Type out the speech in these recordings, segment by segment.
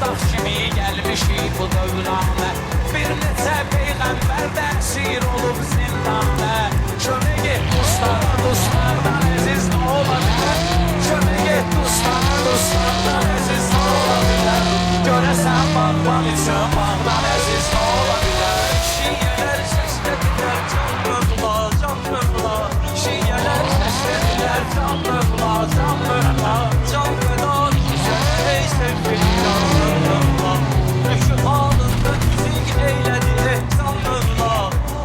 Dustaq kimi gəlmişik bu dövrana. Bir neçə peyğəmbər də əsir olub zindanda. Kömək get dustlara, dustlardan əziz nə ola bilər? Kömək get dustlara, dustlardan əziz nə ola bilər? Görəsən bağban üçün bağdan əziz nə ola bilər? Şiyyələr səslədilər can mövla, can mövla. Şiyyələr səslədilər can mövla, can mövla. Can fəda güzəl ey sevgili can mövla. Düşü halında müzik eylədi ehsan mövla.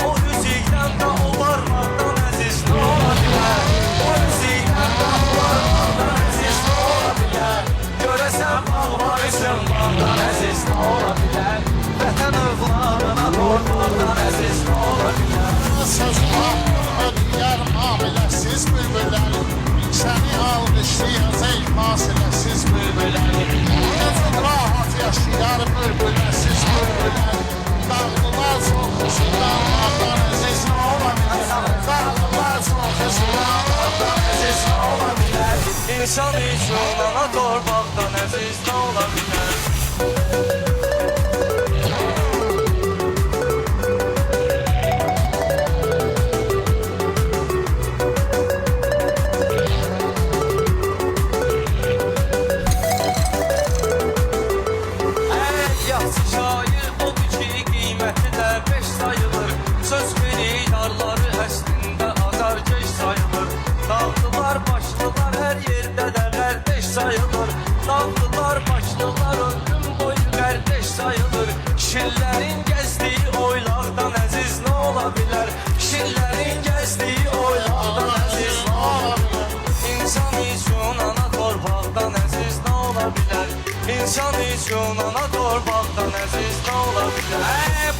O müzikdən də o varmaqdan əziz nə ola bilər? O müzikdən də o varmaqdan əziz nə ola bilər? Görəsən bağban üçün bağdan əziz nə ola bilər? Vətən övladına torpaqdan əziz nə ola bilər? Söz var, ölülər mamiləsiz bülbüllərim. Səni alqışlayaz ey fasiləsiz bülbüllərim. Necə rahat yaşayar bülbüləsiz bülbüllərim. Dağlılar çox xüsudan bağdan əziz nə ola bilər? Dağlılar çox xüsudan bağdan əziz nə ola bilər? İnsan üçün ana torpaqdan əziz nə ola bilər? Yaxşı şair odur ki, qiyməti də 5 sayılır. Söz verir yarları əslində azar geç sayılır. Dağlılar, başlılar hər yerdə də qardeş sayılır. Dağlılar, başlılar ömrüm boyu qardeş sayılır. Kişilərin gəzdiyi oylardan əziz nə ola bilər? Kişilərin gəzdiyi oylardan əziz nə ola bilər? İnsan üçün ana torpaqdan əziz nə ola bilər? İnsan üçün ana torpaqdan əziz nə ola bilər?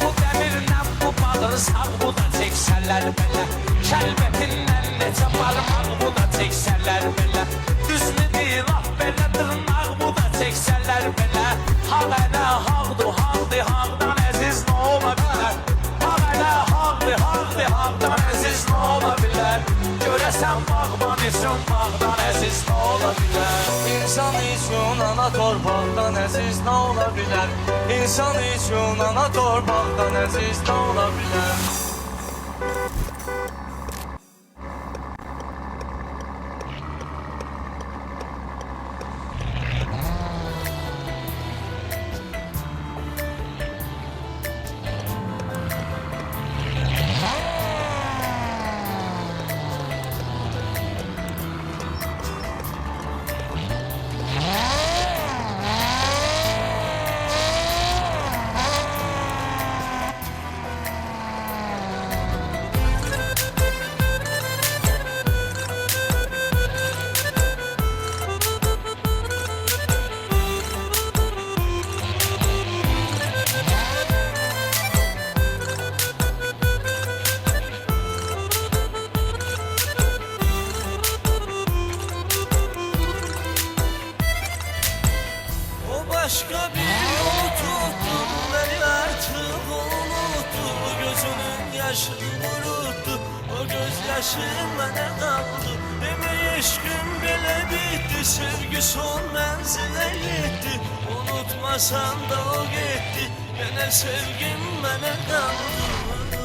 Bu dəmirlə bu balığı sağ bu da çəksələr belə. Kəlbətindən necə barmaq bu da çəksələr belə. Düzmüdür laf belə dırnaq bu da çəksələr belə. Haq ələ haqdır, haqdır, haqdan əziz nə ola bilər? Haq ələ haqdır, haqdır, haqdan əziz nə ola bilər? Görəsən bağban üçün bağdan əziz nə ola bilər? İnsan üçün ana torpaqdan əziz nə ola bilər? İnsan üçün ana torpaqdan əziz nə ola bilər? Başka bir yol tuttum, beni artık unuttu. Gözünün yaşını vuruttu, o gözyaşım bana kaldı. Demek eşkim bile bitti, sevgi son menzile gitti. Unutmasan da o gitti, gene sevgim bana kaldı.